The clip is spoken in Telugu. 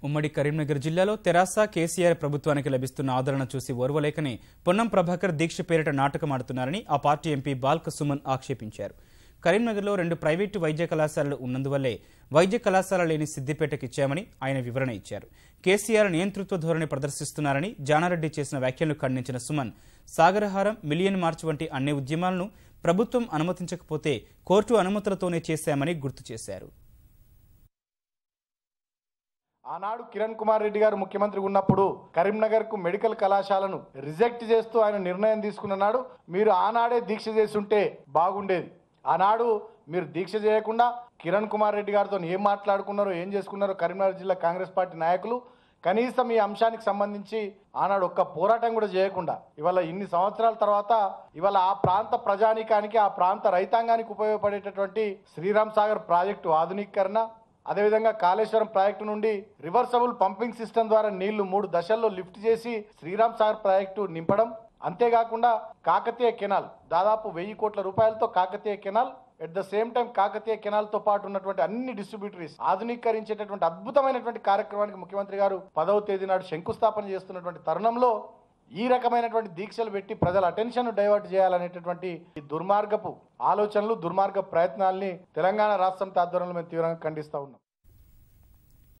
ఉమ్మడి కరీంనగర్ జిల్లాలో తెరాస కేసీఆర్ ప్రభుత్వానికి లభిస్తున్న ఆదరణ చూసి ఓర్వలేకనే పొన్నం ప్రభాకర్ దీక్ష పేరిట నాటకమాడుతున్నారని ఆ పార్టీ ఎంపీ బాల్క సుమన్ ఆక్షేపించారు. కరీంనగర్లో 2 ప్రైవేటు వైద్య కళాశాలలు ఉన్నందువల్లే వైద్య కళాశాల లేని సిద్దిపేటకిచ్చామని ఆయన వివరణ ఇచ్చారు. కేసీఆర్ నియంతృత్వ ధోరణి ప్రదర్శిస్తున్నారని జానారెడ్డి చేసిన వ్యాఖ్యలను ఖండించిన సుమన్, సాగరహారం, మిలియన్ మార్చ్ వంటి అన్ని ఉద్యమాలను ప్రభుత్వం అనుమతించకపోతే కోర్టు అనుమతులతోనే చేశామని గుర్తు చేశారు. ఆనాడు కిరణ్ కుమార్ రెడ్డి గారు ముఖ్యమంత్రిగా ఉన్నప్పుడు కరీంనగర్కు మెడికల్ కళాశాలను రిజెక్ట్ చేస్తూ ఆయన నిర్ణయం తీసుకున్నాడు. మీరు ఆనాడే దీక్ష చేస్తుంటే బాగుండేది. ఆనాడు మీరు దీక్ష చేయకుండా కిరణ్ కుమార్ రెడ్డి గారితో ఏం మాట్లాడుకున్నారో, ఏం చేసుకున్నారో కరీంనగర్ జిల్లా కాంగ్రెస్ పార్టీ నాయకులు కనీసం ఈ అంశానికి సంబంధించి ఆనాడు ఒక్క పోరాటం కూడా చేయకుండా ఇవాళ ఇన్ని సంవత్సరాల తర్వాత ఇవాళ ఆ ప్రాంత ప్రజానీకానికి, ఆ ప్రాంత రైతాంగానికి ఉపయోగపడేటటువంటి శ్రీరామ్ సాగర్ ప్రాజెక్టు ఆధునీకరణ, అదేవిధంగా కాళేశ్వరం ప్రాజెక్టు నుండి రివర్సబుల్ పంపింగ్ సిస్టమ్ ద్వారా నీళ్లు 3 దశల్లో లిఫ్ట్ చేసి శ్రీరామ్ సాగర్ ప్రాజెక్టు నింపడం, అంతేకాకుండా కాకతీయ కెనాల్ దాదాపు 1000 కోట్ల రూపాయలతో Kakatiya canal, at the same time Kakatiya canal తో పాటు ఉన్నటువంటి అన్ని డిస్ట్రిబ్యూటరీస్ ఆధునీకరించేటటువంటి అద్భుతమైనటువంటి కార్యక్రమానికి ముఖ్యమంత్రి గారు 10వ తేదీ నాడు శంకుస్థాపన చేస్తున్నటువంటి తరుణంలో ఈ రకమైనటువంటి దీక్షలు పెట్టి ప్రజల అటెన్షన్ డైవర్ట్ చేయాలనేటటువంటి ఈ దుర్మార్గపు ఆలోచనలు, దుర్మార్గ ప్రయత్నాల్ని తెలంగాణ రాష్ట్ర సమితి ఆధ్వర్యంలో మేము తీవ్రంగా ఖండిస్తా ఉన్నాం.